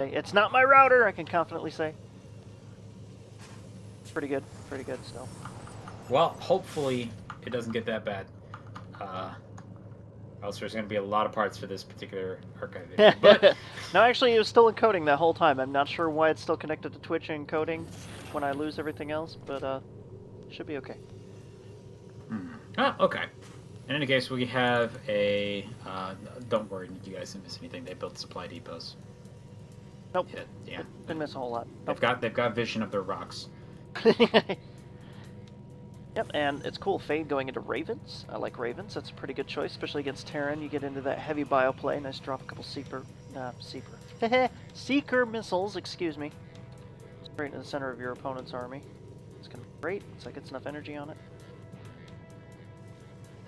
It's not my router, I can confidently say. Pretty good still. Well, hopefully it doesn't get that bad. Else there's going to be a lot of parts for this particular archive video. But no, actually, it was still encoding that whole time. I'm not sure why it's still connected to Twitch and encoding when I lose everything else, but should be okay. Oh, okay. In any case, we have a... don't worry, you guys didn't miss anything. They built supply depots. Nope. Yeah. Didn't miss a whole lot. Nope. They've got vision of their rocks. Yep, and it's cool. Fade going into Ravens. I like Ravens. That's a pretty good choice, especially against Terran. You get into that heavy bio play. Nice drop a couple Seeker missiles, excuse me. Straight in the center of your opponent's army. It's gonna be great. It's like it's enough energy on it.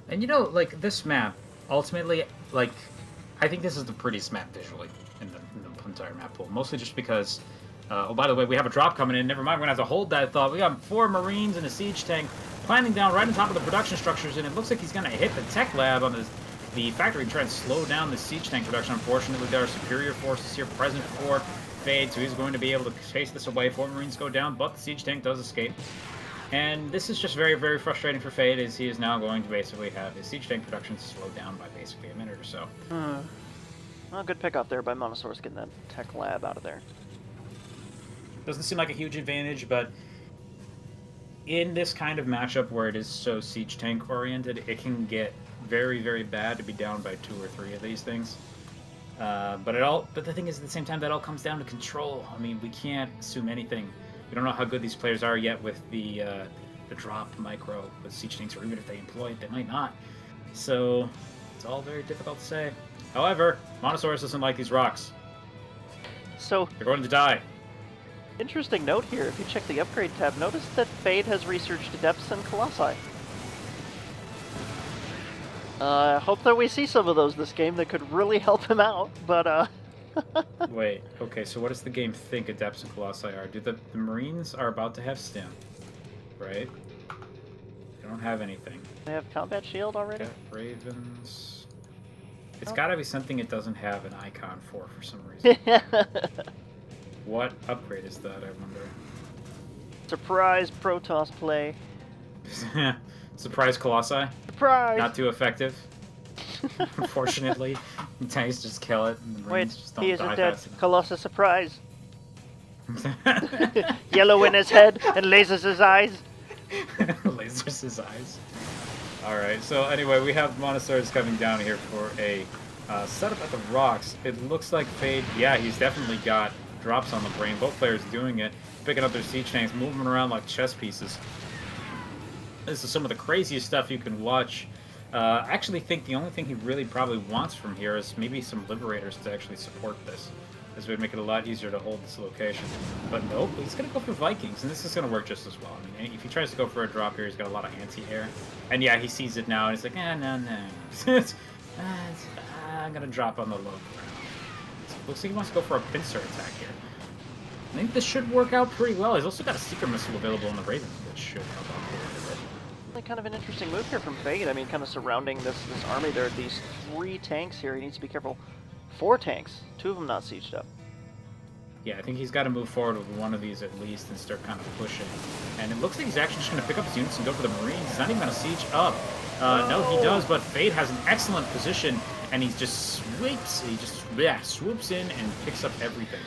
And you know, like, this map, ultimately, like, I think this is the prettiest map visually in the entire map pool. Mostly just because, oh, by the way, we have a drop coming in. Never mind, we're going to have to hold that thought. We got 4 Marines and a siege tank planting down right on top of the production structures, and it looks like he's going to hit the tech lab on the factory and try and slow down the siege tank production. Unfortunately, there are superior forces here present for Fade, so he's going to be able to chase this away. 4 Marines go down, but the siege tank does escape. And this is just very, very frustrating for Fade, as he is now going to basically have his siege tank production slowed down by basically a minute or so. Well, good pick up there by Montasaurus getting that tech lab out of there. Doesn't seem like a huge advantage, but in this kind of matchup where it is so siege tank oriented, it can get very, very bad to be down by 2 or 3 of these things. But the thing is, at the same time, that all comes down to control. I mean, we can't assume anything. We don't know how good these players are yet with the drop micro with siege tanks, or even if they employ it, they might not. So it's all very difficult to say. However, Montasaurus doesn't like these rocks. So they're going to die. Interesting note here. If you check the upgrade tab, notice that Fade has researched depths and colossi. Hope that we see some of those this game that could really help him out, but Wait, okay, so what does the game think a depths and colossi are? Do the Marines are about to have stim, right? They don't have anything. They have combat shield already? Ravens. It's gotta be something it doesn't have an icon for some reason. What upgrade is that, I wonder? Surprise Protoss play. Surprise Colossi? Surprise! Not too effective. Unfortunately. The tanks just kill it, and the Marines just don't die fast enough. He isn't dead. Colossus surprise. Yellow in his head and lasers his eyes. Lasers his eyes. Alright, so anyway, we have Montasaurus coming down here for a setup at the rocks. It looks like Fade, yeah, he's definitely got drops on the brain. Both players doing it, picking up their siege tanks, moving them around like chess pieces. This is some of the craziest stuff you can watch. I actually think the only thing he really probably wants from here is maybe some Liberators to actually support this. This would make it a lot easier to hold this location. But nope, he's going to go for Vikings, and this is going to work just as well. I mean, if he tries to go for a drop here, he's got a lot of anti-air. And yeah, he sees it now, and he's like, no. I'm going to drop on the low ground. Looks like he wants to go for a pincer attack here. I think this should work out pretty well. He's also got a Seeker missile available on the Raven, which should help out a little bit. Really kind of an interesting move here from Fade. I mean, kind of surrounding this army. There are these 3 tanks here. He needs to be careful. 4 tanks. 2 of them not sieged up. Yeah, I think he's got to move forward with one of these at least and start kind of pushing. And it looks like he's actually just going to pick up his units and go for the Marines. He's not even going to siege up. No, he does, but Fade has an excellent position, and he just sweeps. He just swoops in and picks up everything.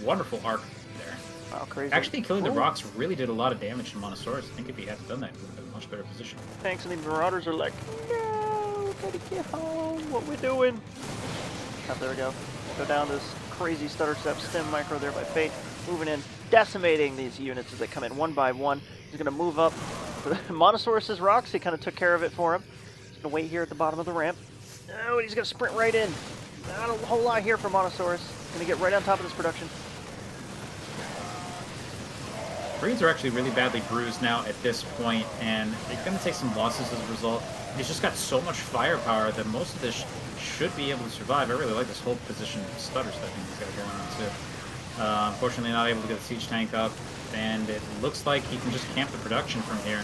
Wonderful arc there. Wow, crazy. Actually, killing the rocks really did a lot of damage to Montasaurus. I think if he hadn't done that, he would have been in a much better position. Tanks and the Marauders are like, no, gotta get home. What we doing? Oh, there we go. Go down this crazy stutter step stem micro there by Fate. Moving in, decimating these units as they come in one by one. He's going to move up. Montasaurus' rocks, he kind of took care of it for him. He's going to wait here at the bottom of the ramp. Oh, and he's going to sprint right in. Not a whole lot here for Montasaurus. Going to get right on top of this production. Marines are actually really badly bruised now at this point, and they're going to take some losses as a result. He's just got so much firepower that most of this should be able to survive. I really like this whole position stutter stepping he's got going on too. Unfortunately, not able to get the siege tank up, and it looks like he can just camp the production from here.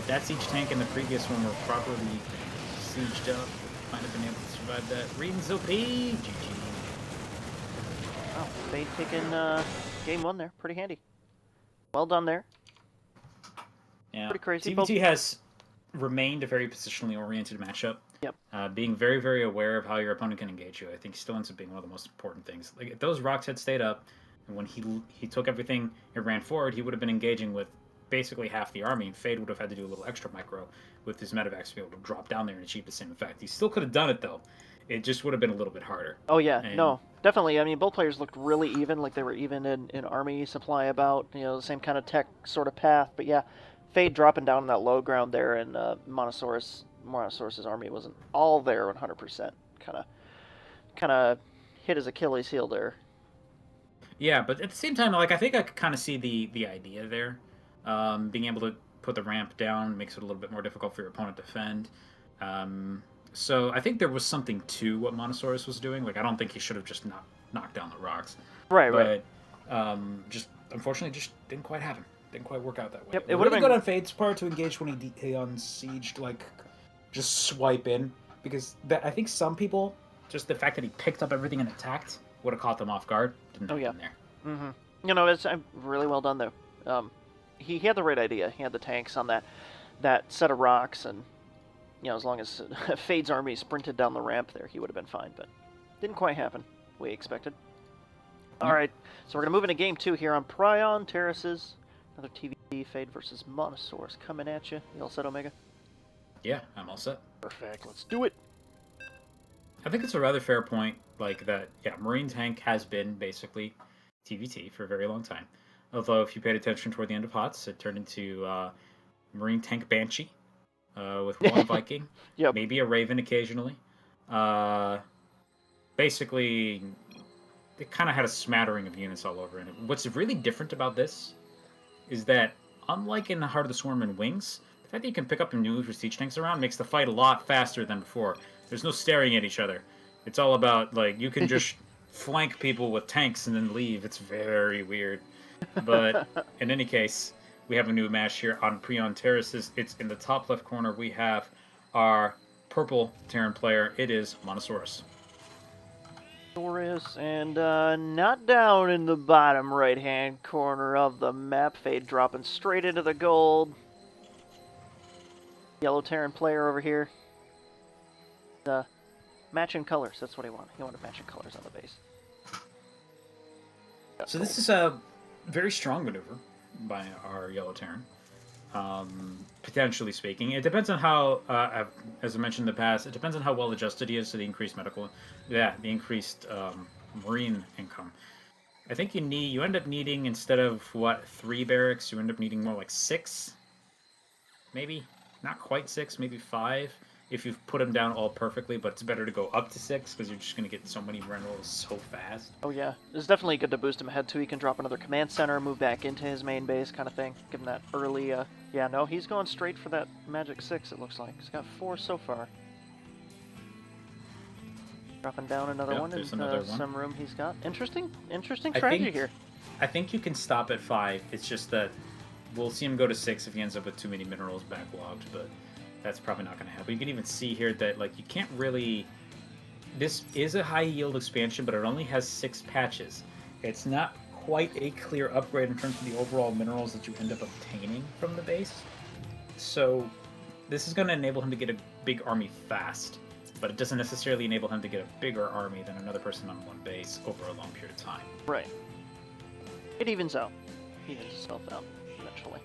That siege tank and the previous one were properly sieged up. Might have been able to survive that. Reading OP! GG. Fade taking game 1 there. Pretty handy. Well done there. Yeah. Pretty crazy. TVT has remained a very positionally oriented matchup. Yep. Being very, very aware of how your opponent can engage you, I think still ends up being one of the most important things. Like if those rocks had stayed up, and when he took everything and ran forward, he would have been engaging with basically half the army, and Fade would have had to do a little extra micro with his medevacs to be able to drop down there and achieve the same effect. He still could have done it though. It just would have been a little bit harder. Oh yeah, And no, definitely. I mean, both players looked really even, like they were even in army supply about, the same kind of tech sort of path. But yeah, Fade dropping down in that low ground there, and Montasaurus's army wasn't all there 100%. Kind of hit his Achilles heel there. Yeah, but at the same time, like I think I could kind of see the idea there. Being able to put the ramp down makes it a little bit more difficult for your opponent to defend. So I think there was something to what Montasaurus was doing. Like I don't think he should have just knocked down the rocks. Right, but, right. Just unfortunately, just didn't quite happen. Didn't quite work out that way. Yep, it would have been good on Fade's part to engage when he unsieged, like just swipe in, because I think some people, just the fact that he picked up everything and attacked would have caught them off guard. Didn't happen there. Mm-hmm. It's really well done though. He had the right idea. He had the tanks on that set of rocks, and as long as Fade's army sprinted down the ramp there, he would have been fine. But didn't quite happen. We expected. All right, so we're gonna move into game 2 here on Prion Terraces. Another TV Fade versus Montasaurus coming at you. You all set, Omega? Yeah, I'm all set. Perfect. Let's do it. I think it's a rather fair point, like that. Yeah, Marine Tank has been basically TVT for a very long time. Although, if you paid attention toward the end of HOTS, it turned into Marine Tank Banshee with one Viking, yep. Maybe a Raven occasionally. Basically, it kind of had a smattering of units all over in it. What's really different about this is that, unlike in the Heart of the Swarm and Wings, the fact that you can pick up and move your siege tanks around makes the fight a lot faster than before. There's no staring at each other. It's all about, like, you can just flank people with tanks and then leave. It's very weird. But in any case, we have a new match here on Prion Terraces. It's in the top left corner. We have our purple Terran player. It is Montasaurus. And not down in the bottom right-hand corner of the map. Fade dropping straight into the gold. Yellow Terran player over here. Matching colors. That's what he wanted. He wanted matching colors on the base. So this is a very strong maneuver by our Yellow Terran. Potentially speaking, it depends on how, as I mentioned in the past, it depends on how well adjusted he is to the increased the increased marine income. I think you end up needing, instead of 3 barracks, you end up needing more like 6, maybe not quite 6, maybe 5. If you've put them down all perfectly, but it's better to go up to 6 because you're just going to get so many minerals so fast. Oh yeah, it's definitely good to boost him ahead too. He can drop another command center, move back into his main base kind of thing. Give him that early, yeah, no, he's going straight for that magic 6, it looks like. He's got 4 so far. Dropping down another one into some room he's got. Interesting strategy here. I think you can stop at 5. It's just that we'll see him go to 6 if he ends up with too many minerals backlogged, but that's probably not going to happen. You can even see here that, like, you can't really... This is a high-yield expansion, but it only has 6 patches. It's not quite a clear upgrade in terms of the overall minerals that you end up obtaining from the base. So this is going to enable him to get a big army fast, but it doesn't necessarily enable him to get a bigger army than another person on one base over a long period of time. Right. It evens out. Evens itself out eventually.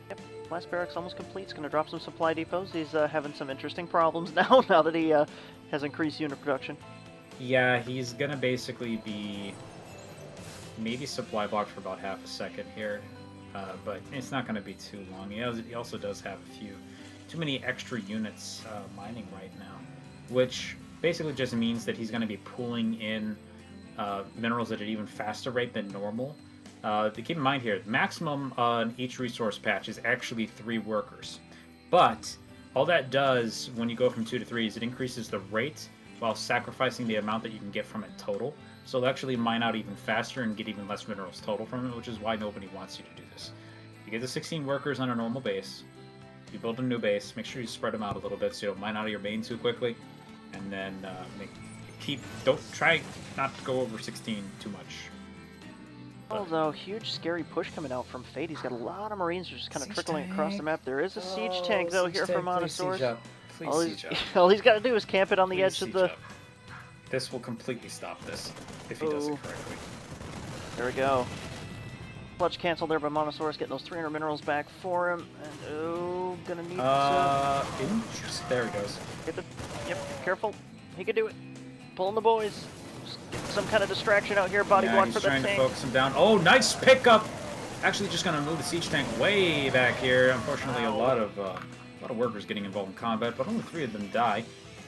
Yep. Last barracks almost complete. He's going to drop some supply depots. He's having some interesting problems now that he has increased unit production. Yeah, he's going to basically be maybe supply blocked for about half a second here, but it's not going to be too long. He also does have too many extra units mining right now, which basically just means that he's going to be pulling in minerals at an even faster rate than normal. To keep in mind here, the maximum on each resource patch is actually 3 workers. But all that does when you go from 2 to 3 is it increases the rate while sacrificing the amount that you can get from it total. So it'll actually mine out even faster and get even less minerals total from it, which is why nobody wants you to do this. You get the 16 workers on a normal base. You build a new base. Make sure you spread them out a little bit so you don't mine out of your main too quickly. And then don't try not to go over 16 too much. Although, huge scary push coming out from Fate. He's got a lot of Marines just kind of Siege trickling across the tank. map. There is a siege tank, though, Siege here tank, for please siege Montasaurus. up. Please siege up. All he's got to do is camp it on the Please edge of siege the... up. This will completely stop this, if he does it correctly. There we go. Clutch canceled there by Montasaurus, getting those 300 minerals back for him. And, gonna need to... There he goes. Get the... Yep, careful. He can do it. Pulling the boys. Just get some kind of distraction out here. Body block for the tank. He's trying to focus him down. Oh, nice pickup! Actually, just gonna move the siege tank way back here. Unfortunately, a lot of workers getting involved in combat, but only 3 of them die.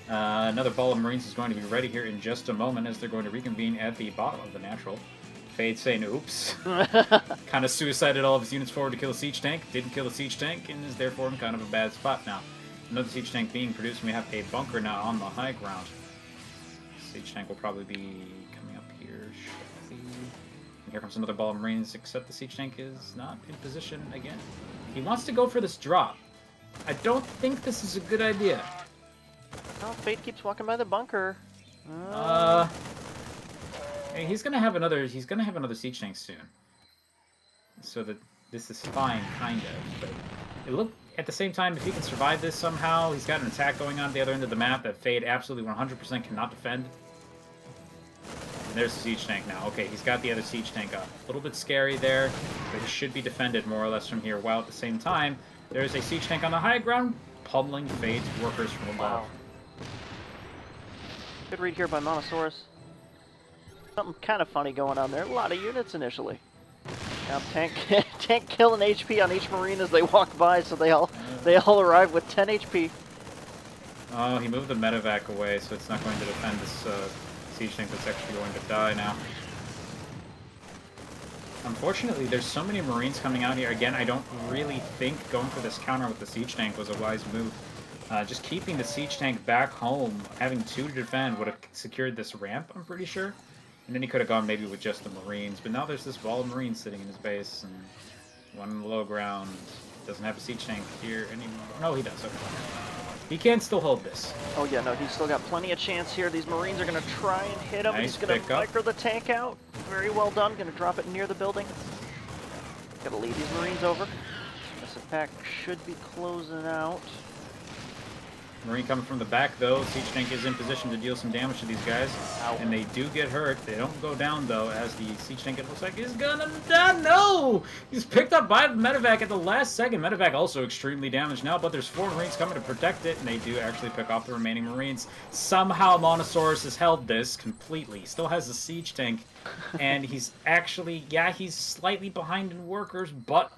Another ball of Marines is going to be ready here in just a moment as they're going to reconvene at the bottom of the natural. Fade saying, oops. Kind of suicided all of his units forward to kill a siege tank. Didn't kill a siege tank and is therefore in kind of a bad spot now. Another siege tank being produced, and we have a bunker now on the high ground. Siege tank will probably be coming up here shortly. And here comes another ball of Marines, except the siege tank is not in position again. He wants to go for this drop. I don't think this is a good idea. Oh, Fate keeps walking by the bunker. Hey, he's gonna have another siege tank soon. So that this is fine, kind of. But it looked at the same time, if he can survive this somehow, he's got an attack going on at the other end of the map that Fade absolutely 100% cannot defend. And there's the siege tank now. Okay, he's got the other siege tank up. A little bit scary there, but he should be defended more or less from here. While at the same time, there's a siege tank on the high ground, pummeling Fade's workers from above. Wow. Good read here by Montasaurus. Something kind of funny going on there. A lot of units initially. Now tank killing HP on each Marine as they walk by, so they all arrive with 10 HP. Oh, he moved the medevac away, so it's not going to defend this siege tank that's actually going to die now. Unfortunately, there's so many Marines coming out here. Again, I don't really think going for this counter with the siege tank was a wise move. Just keeping the siege tank back home, having 2 to defend, would have secured this ramp, I'm pretty sure. And then he could have gone maybe with just the Marines. But now there's this ball of Marines sitting in his base, and one in the low ground. Doesn't have a siege tank here anymore. No, he does. Okay. He can still hold this. Oh yeah, no, he's still got plenty of chance here. These Marines are going to try and hit him. Nice He's going to micro the tank out. Very well done. Going to drop it near the building. Got to lead these Marines over. This attack should be closing out. Marine coming from the back, though. Siege tank is in position to deal some damage to these guys. Ow. And they do get hurt. They don't go down, though, as the siege tank, it looks like, is gonna die. No! He's picked up by the medevac at the last second. Medevac also extremely damaged now, but there's 4 Marines coming to protect it, and they do actually pick off the remaining Marines. Somehow Montasaurus has held this completely. Still has a siege tank, and he's actually, yeah, he's slightly behind in workers, but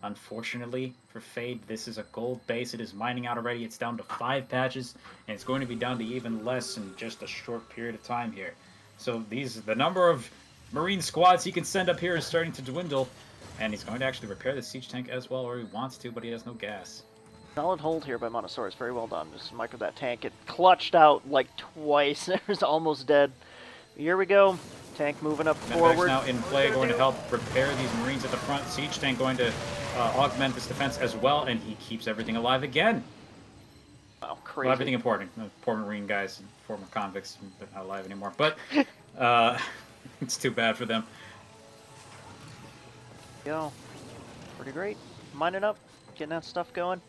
unfortunately for Fade, this is a gold base. It is mining out already. It's down to 5 patches, and it's going to be down to even less in just a short period of time here. So the number of Marine squads he can send up here is starting to dwindle, and he's going to actually repair the siege tank as well, or he wants to, but he has no gas. Solid hold here by Montasaurus. Very well done. Just micro that tank. It clutched out like twice. It was almost dead. Here we go. Tank moving up forward. Now in play, going to help repair these Marines at the front. Siege tank going to augment this defense as well, and he keeps everything alive again. Wow, crazy. Well, everything important. The poor Marine guys, former convicts, they're not alive anymore. But it's too bad for them. Go. Pretty great. Mining up, getting that stuff going.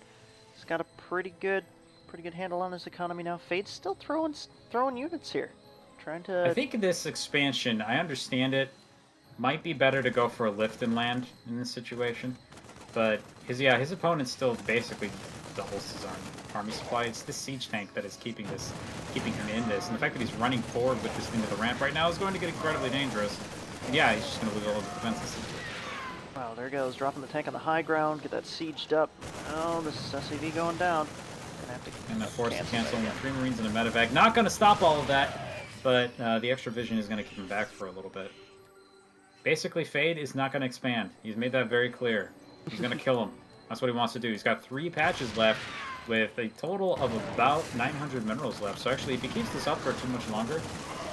He's got a pretty good handle on his economy now. Fade's still throwing units here. Trying to... I think this expansion, I understand it, might be better to go for a lift and land in this situation. But his opponent still basically doubles his army supply. It's this siege tank that is keeping him in this. And the fact that he's running forward with this thing to the ramp right now is going to get incredibly dangerous. And yeah, he's just going to lose all of the defenses. Wow, there goes. Dropping the tank on the high ground. Get that sieged up. Oh, this is SCV going down. Gonna have to... And forced to cancel with 3 Marines and a medevac. Not going to stop all of that. But the extra vision is going to keep him back for a little bit. Basically, Fade is not going to expand. He's made that very clear. He's going to kill him. That's what he wants to do. He's got 3 patches left with a total of about 900 minerals left. So actually, if he keeps this up for too much longer,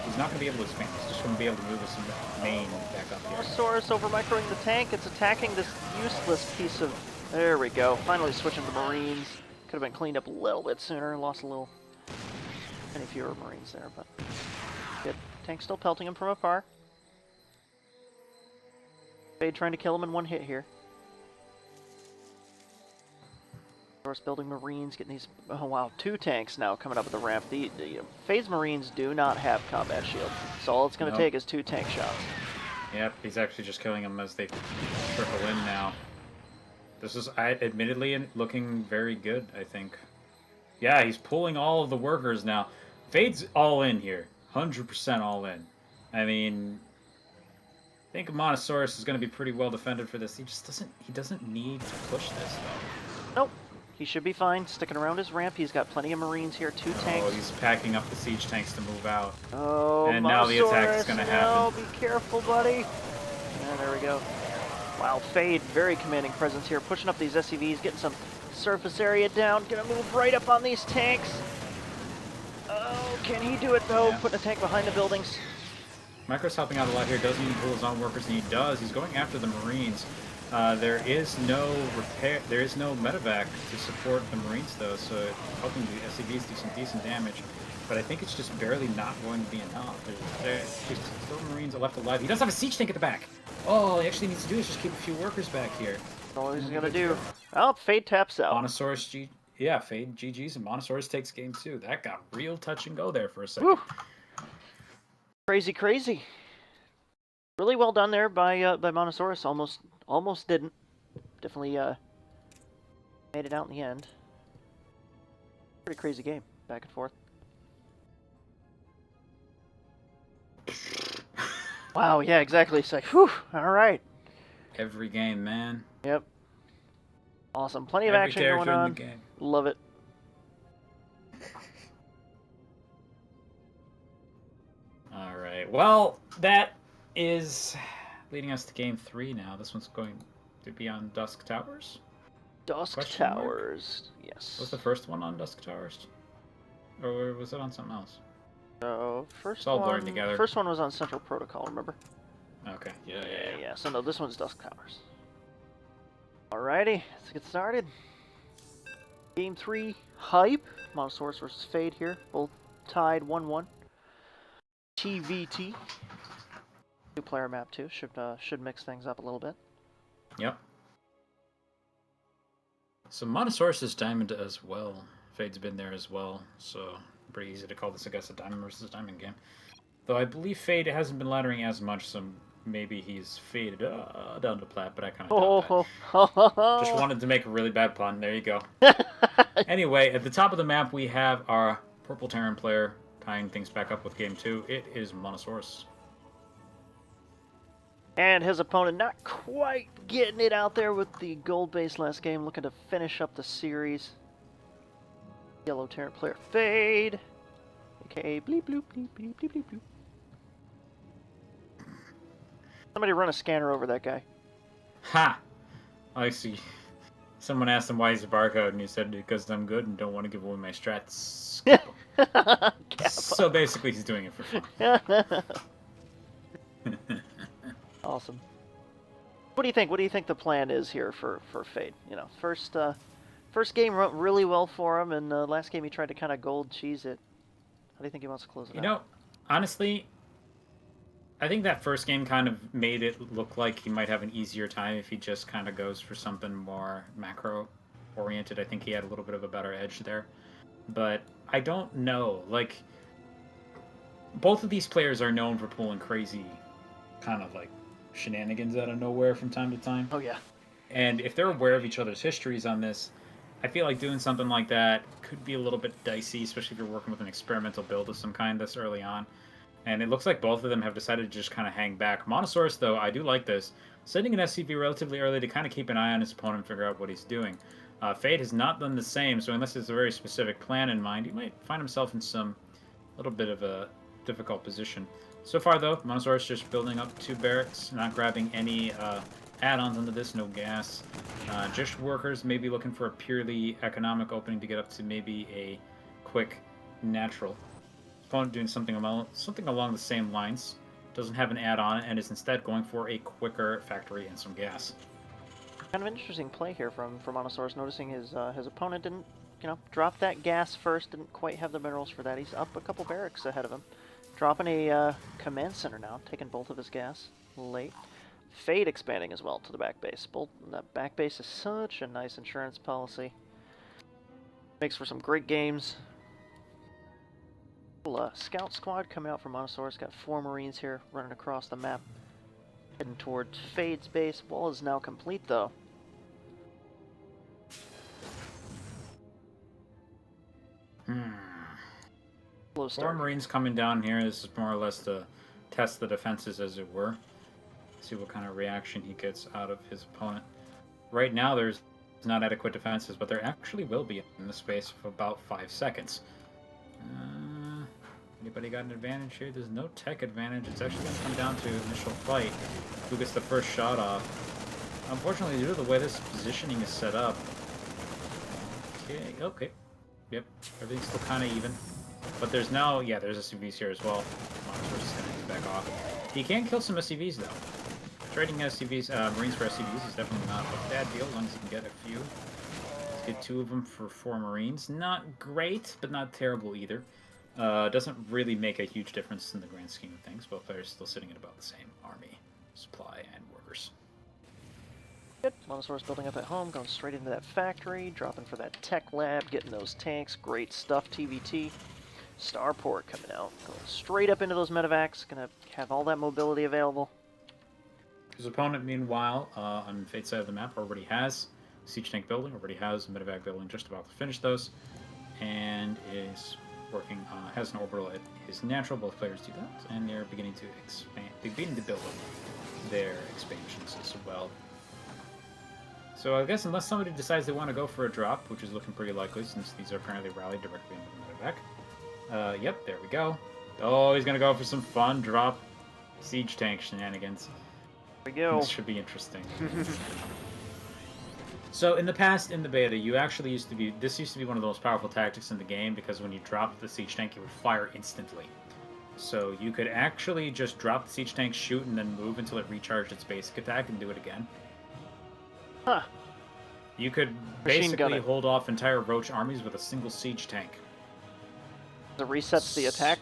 he's not going to be able to expand. He's just going to be able to move his main back up here. Montasaurus over microing the tank. It's attacking this useless piece of... There we go. Finally switching to Marines. Could have been cleaned up a little bit sooner. Lost a little... Many fewer Marines there, but... Good. Tank still pelting him from afar. Fade trying to kill him in one hit here. Course, building Marines, getting these. Oh wow, 2 tanks now coming up at the ramp. The Fade's Marines do not have combat shield, so all it's going to take is 2 tank shots. Yep, he's actually just killing them as they trickle in now. This is, admittedly, looking very good, I think. Yeah, he's pulling all of the workers now. Fade's all in here, 100% all in. I mean, I think Montasaurus is going to be pretty well defended for this. He just doesn't need to push this though. Nope. He should be fine, sticking around his ramp. He's got plenty of Marines here, 2 tanks. Oh, he's packing up the siege tanks to move out. Oh, and now the attack is going to happen. No, be careful, buddy. And there we go. Wow, Fade, very commanding presence here, pushing up these SCVs, getting some surface area down. Gonna move right up on these tanks. Oh, can he do it though? Yeah. Putting a tank behind the buildings. Micro's helping out a lot here. Doesn't need to pull his own workers, and he does. He's going after the Marines. There is no repair. There is no medevac to support the Marines, though, so helping the SCVs do some decent damage. But I think it's just barely not going to be enough. There's still Marines left alive. He does have a siege tank at the back. All he actually needs to do is just keep a few workers back here. That's all he's gonna do. Oh, Fade taps out. Montasaurus, yeah, Fade GG's, and Montasaurus takes game 2. That got real touch and go there for a second. Woo. Crazy, crazy. Really well done there by Montasaurus. Almost didn't. Definitely made it out in the end. Pretty crazy game, back and forth. Wow, yeah, exactly. It's like, whew, all right. Every game, man. Yep. Awesome. Plenty of action going on. In the game. Love it. All right. Well, that is leading us to game 3 now. This one's going to be on Dusk Towers. Dusk Towers, yes. Was the first one on Dusk Towers? Or was it on something else? So, it's all blurred together. First one was on Central Protocol, remember? Okay. Yeah. So no, this one's Dusk Towers. Alrighty, let's get started. Game 3, hype. Montasaurus versus Fade here. Both tied 1-1. TVT. 2-player map too. Should mix things up a little bit. Yep. So Montasaurus is diamond as well. Fade's been there as well, so pretty easy to call this, I guess, a diamond versus diamond game. Though I believe Fade hasn't been laddering as much, so maybe he's faded down to plat, but I kind of doubt that. Just wanted to make a really bad pun. There you go. Anyway, at the top of the map, we have our purple Terran player tying things back up with game 2. It is Montasaurus. And his opponent not quite getting it out there with the gold base last game, looking to finish up the series. Yellow Terran player Fade, aka bleep bloop bleep bleep bleep bleep bloop. Somebody run a scanner over that guy. Ha! I see. Someone asked him why he's a barcode, and he said because I'm good and don't want to give away my strats. So basically, he's doing it for fun. Awesome. What do you think? What do you think the plan is here for Fade? You know, first game went really well for him, and last game he tried to kind of gold cheese it. How do you think he wants to close it out? You know, honestly, I think that first game kind of made it look like he might have an easier time if he just kind of goes for something more macro-oriented. I think he had a little bit of a better edge there. But I don't know. Like, both of these players are known for pulling crazy kind of like shenanigans out of nowhere from time to time. Oh, yeah. And if they're aware of each other's histories on this, I feel like doing something like that could be a little bit dicey, especially if you're working with an experimental build of some kind this early on. And it looks like both of them have decided to just kind of hang back. Montasaurus, though, I do like this. Sending an SCV relatively early to kind of keep an eye on his opponent and figure out what he's doing. Fade has not done the same, so unless there's a very specific plan in mind, he might find himself in some little bit of a difficult position. So far, though, Montasaurus just building up 2 barracks, not grabbing any add-ons onto this, no gas. Just workers, maybe looking for a purely economic opening to get up to maybe a quick natural. Opponent doing something along the same lines, doesn't have an add-on, and is instead going for a quicker factory and some gas. Kind of an interesting play here from Montasaurus, noticing his opponent didn't, drop that gas first, didn't quite have the minerals for that. He's up a couple barracks ahead of him. Dropping a command center now, taking bolt of his gas late. Fade expanding as well to the back base. That back base is such a nice insurance policy. Makes for some great games. Scout squad coming out from Montasaurus. Got 4 Marines here running across the map. Heading towards Fade's base. Wall is now complete though. Slow 4 start. Marines coming down here. This is more or less to test the defenses, as it were. See what kind of reaction he gets out of his opponent. Right now, there's not adequate defenses, but there actually will be in the space of about 5 seconds. Anybody got an advantage here? There's no tech advantage. It's actually going to come down to initial fight. Who gets the first shot off? Unfortunately, due to the way this positioning is set up. Okay. Yep, everything's still kind of even. But there's now, yeah, there's SCVs here as well. Montasaurus is going to back off. He can kill some SCVs though. Trading SCVs, Marines for SCVs is definitely not a bad deal as long as you can get a few. Let's get 2 of them for 4 Marines. Not great, but not terrible either. Doesn't really make a huge difference in the grand scheme of things. Both players still sitting at about the same army, supply, and workers. Good. Montasaurus building up at home, going straight into that factory, dropping for that tech lab, getting those tanks. Great stuff, TVT. Starport coming out, going straight up into those medevacs, gonna have all that mobility available. His opponent, meanwhile, on Fate's side of the map, already has a siege tank building, already has a medevac building, just about to finish those, and is working, has an orbital at his natural. Both players do that, and they're beginning to expand, beginning to build up their expansions as well. So I guess unless somebody decides they want to go for a drop, which is looking pretty likely since these are apparently rallied directly into the medevac. Yep, there we go. Oh, he's gonna go for some fun drop siege tank shenanigans. There we go. This should be interesting. So in the past, in the beta, this used to be one of the most powerful tactics in the game because when you dropped the siege tank, it would fire instantly. So you could actually just drop the siege tank, shoot, and then move until it recharged its basic attack and do it again. Huh. You could basically hold off entire roach armies with a single siege tank. It resets the attack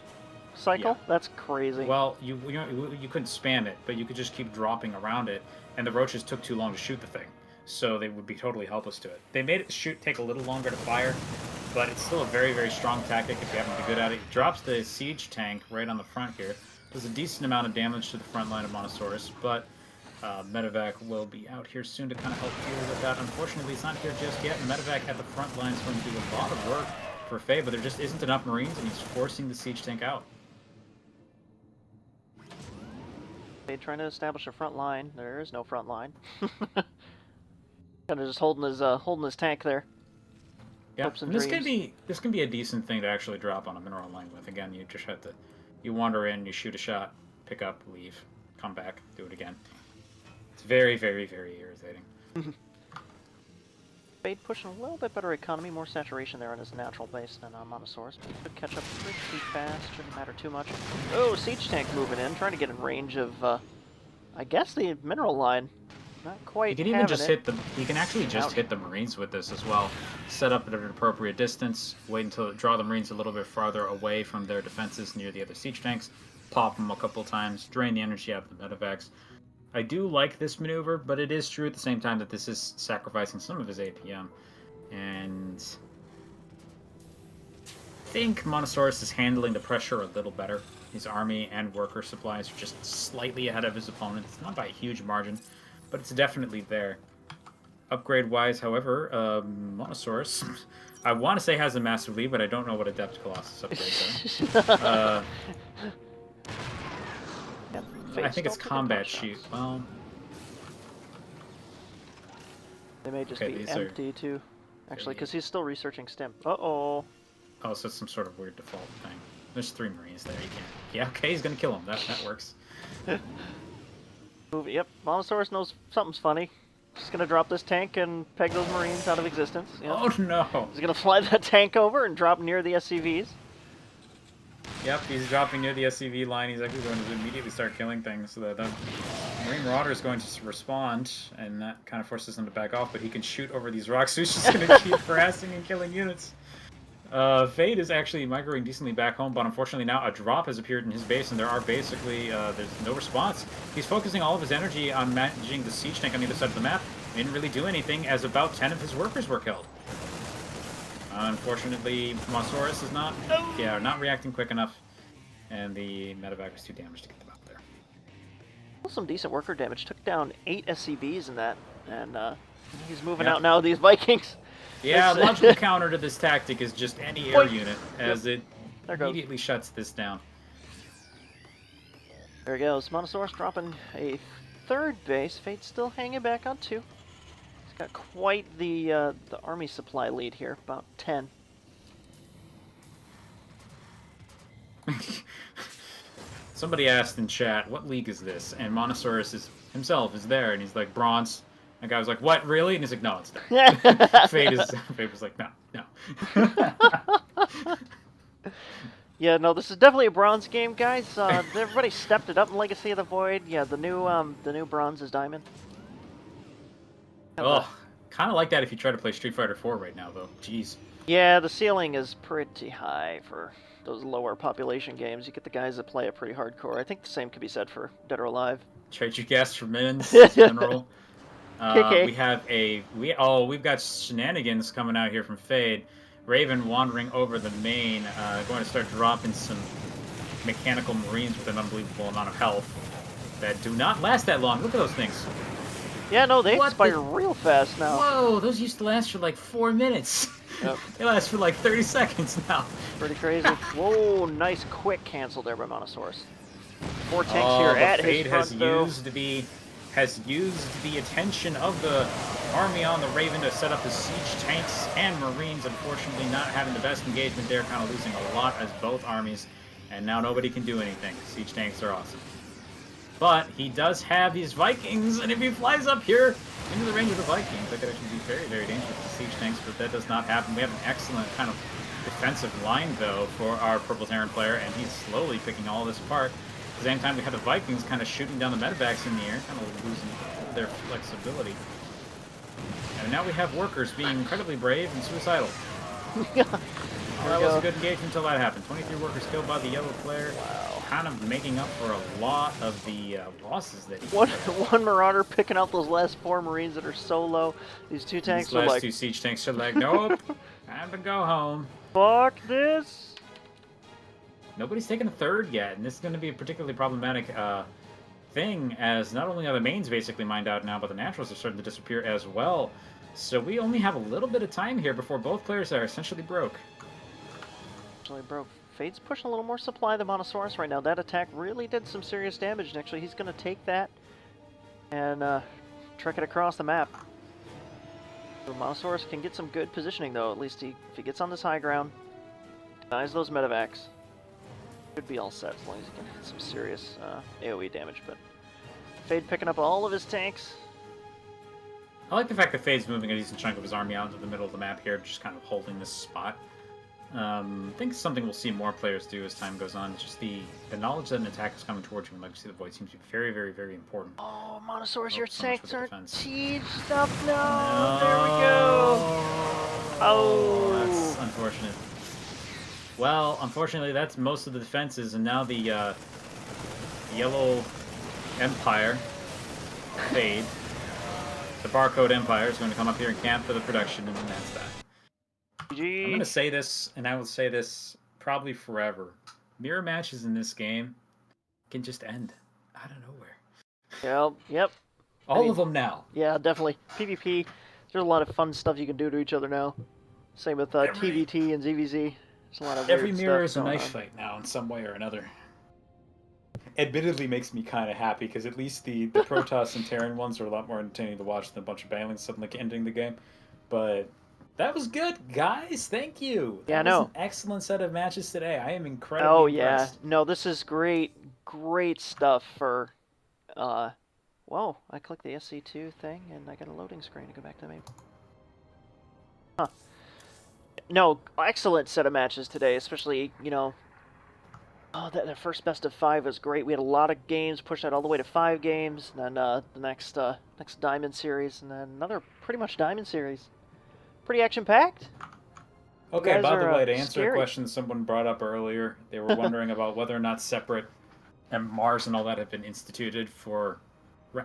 cycle? Yeah. That's crazy. Well, you couldn't spam it, but you could just keep dropping around it, and the roaches took too long to shoot the thing, so they would be totally helpless to it. They made it take a little longer to fire, but it's still a very, very strong tactic if you happen to be good at it. It drops the siege tank right on the front here. Does a decent amount of damage to the front line of Montasaurus, but medevac will be out here soon to kind of help deal with that. Unfortunately, it's not here just yet, and medevac at the front line is going to do a lot of work for Faye, but there just isn't enough Marines, and he's forcing the siege tank out. They trying to establish a front line. There is no front line. Kind of just holding his tank there. Yeah, this can be a decent thing to actually drop on a mineral line with. Again, you just have to, you wander in, you shoot a shot, pick up, leave, come back, do it again. It's very, very, very irritating. Fade pushing a little bit better economy, more saturation there on his natural base than on Montasaurus, but he could catch up pretty fast, shouldn't matter too much. Oh, siege tank moving in, trying to get in range of, I guess the mineral line. Not quite. You can even just hit the. You can actually just hit the Marines with this as well. Set up at an appropriate distance. Wait until draw the Marines a little bit farther away from their defenses near the other siege tanks. Pop them a couple times. Drain the energy out of the medevacs. I do like this maneuver, but it is true at the same time that this is sacrificing some of his APM. And I think Montasaurus is handling the pressure a little better. His army and worker supplies are just slightly ahead of his opponent. It's not by a huge margin, but it's definitely there. Upgrade-wise, however, Montasaurus, I want to say has a massive lead, but I don't know what Adept Colossus upgrades are. I think it's combat shoot. Well, they may just be empty too. Actually, because he's still researching stim. Uh-oh. Oh, so it's some sort of weird default thing. There's 3 Marines there. You can't. Yeah, okay, he's gonna kill him. That works. Yep, Montasaurus knows something's funny. Just gonna drop this tank and peg those Marines out of existence. Yep. Oh no! He's gonna fly that tank over and drop near the SCVs. Yep, he's dropping near the SCV line. He's actually going to immediately start killing things. So the Marine Marauder is going to respond, and that kind of forces him to back off. But he can shoot over these rocks, so he's just going to keep harassing and killing units. Fade is actually migrating decently back home, but unfortunately now a drop has appeared in his base, and there are basically, there's no response. He's focusing all of his energy on managing the siege tank on the other side of the map. He didn't really do anything, as about 10 of his workers were killed. Unfortunately, Montasaurus is not reacting quick enough, and the medevac was too damaged to get them out there. Some decent worker damage. Took down 8 SCVs in that, and he's moving out now. These Vikings. Yeah, logical counter to this tactic is just any air unit, as it immediately shuts this down. There he goes. Montasaurus dropping a 3rd base. Fade's still hanging back on 2. He's got quite the army supply lead here, about 10. Somebody asked in chat, what league is this? And Montasaurus himself is there, and he's like, bronze. The guy was like, what, really? And he's like, no, it's not. Fade was like, no. Yeah, no, this is definitely a bronze game, guys. Everybody stepped it up in Legacy of the Void. Yeah, the new bronze is diamond. Oh, kind of like that if you try to play Street Fighter 4 right now, though. Jeez. Yeah, the ceiling is pretty high for those lower population games. You get the guys that play it pretty hardcore. I think the same could be said for Dead or Alive. Trade you gas for minions, general. KK. We've got shenanigans coming out here from Fade. Raven wandering over the main, going to start dropping some mechanical marines with an unbelievable amount of health that do not last that long. Look at those things. Yeah, no, they expire real fast now. Whoa, those used to last for like 4 minutes. Yep. They last for like 30 seconds now. Pretty crazy. Whoa, nice quick cancel there by Montasaurus. 4 tanks here at his front, has used the attention of the army on the Raven to set up the siege tanks and marines. Unfortunately, not having the best engagement there, kind of losing a lot as both armies, and now nobody can do anything. Siege tanks are awesome. But he does have these Vikings, and if he flies up here into the range of the Vikings, that could actually be very, very dangerous to siege tanks, but that does not happen. We have an excellent kind of defensive line, though, for our Purple Terran player, and he's slowly picking all this apart. At the same time, we have the Vikings kind of shooting down the medevacs in the air, kind of losing their flexibility. And now we have workers being incredibly brave and suicidal. That was a good engagement until that happened. 23 workers killed by the yellow player. Wow. Kind of making up for a lot of the losses that he One Marauder picking out those last 4 Marines that are so low. These 2 tanks are like... These last 2 siege tanks are like, nope, time to go home. Fuck this. Nobody's taken a 3rd yet, and this is going to be a particularly problematic thing, as not only are the mains basically mined out now, but the naturals are starting to disappear as well. So we only have a little bit of time here before both players are essentially broke. Fade's pushing a little more supply than Montasaurus right now. That attack really did some serious damage, and actually he's going to take that and trek it across the map. So Montasaurus can get some good positioning, though. At least if he gets on this high ground, denies those medevacs, should be all set as long as he can hit some serious AoE damage. But Fade picking up all of his tanks. I like the fact that Fade's moving a decent chunk of his army out into the middle of the map here, just kind of holding this spot. I think it's something we'll see more players do as time goes on. It's just the knowledge that an attack is coming towards you in Legacy of the Void seems to be very, very, very important. Oh, Montasaurus, your tanks aren't sieged up. No, there we go. Oh, that's unfortunate. Well, unfortunately, that's most of the defenses, and now the Yellow Empire, Fade, the Barcode Empire is going to come up here and camp for the production, and that's that. I'm going to say this, and I will say this probably forever. Mirror matches in this game can just end out of nowhere. Yep. All of them now. Yeah, definitely. PvP, there's a lot of fun stuff you can do to each other now. Same with TVT and ZVZ. There's a lot of every weird mirror is stuff a knife fight now in some way or another. Admittedly makes me kind of happy, because at least the Protoss and Terran ones are a lot more entertaining to watch than a bunch of banelings suddenly ending the game. But that was good, guys. Thank you. That was an excellent set of matches today. I am incredibly impressed. No, this is great stuff for... Whoa, I clicked the SC2 thing, and I got a loading screen to go back to the main. Huh. No, excellent set of matches today, especially, that first best of 5 was great. We had a lot of games, pushed that all the way to 5 games, and then the next Diamond Series, and then another pretty much Diamond Series. Pretty action-packed. Okay, by the are way, to answer a scary. question someone brought up earlier, they were wondering about whether or not separate and Mars and all that have been instituted for.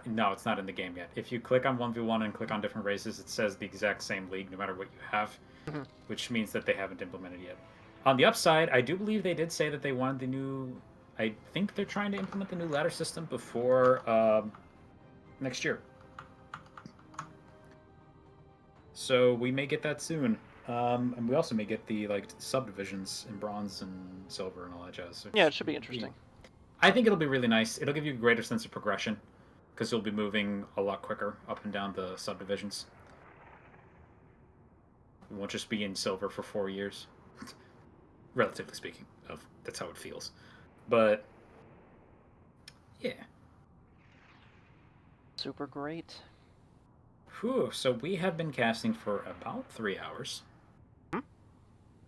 No, it's not in the game yet. If you click on 1v1 and click on different races, it says the exact same league no matter what you have, Mhm. which means that they haven't implemented yet. On the upside, I do believe they did say that they wanted the new. I think they're trying to implement the new ladder system before next year. So we may get that soon. And we also may get the subdivisions in bronze and silver and all that jazz. Yeah, it should be interesting. I think it'll be really nice. It'll give you a greater sense of progression because you'll be moving a lot quicker up and down the subdivisions. You won't just be in silver for 4 years, relatively speaking. That's how it feels. But yeah. Super great. Whew, so we have been casting for about 3 hours. Hmm?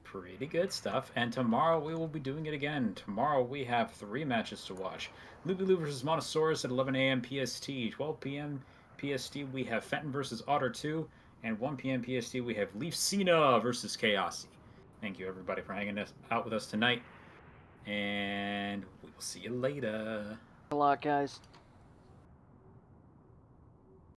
Pretty good stuff. And tomorrow we will be doing it again. Tomorrow we have 3 matches to watch. Luby versus Montasaurus at 11 a.m. PST. 12 p.m. PST we have Fenton versus Otter 2. And 1 p.m. PST we have Leaf Cena versus Chaosy. Thank you everybody for hanging out with us tonight. And we will see you later. A lot, guys.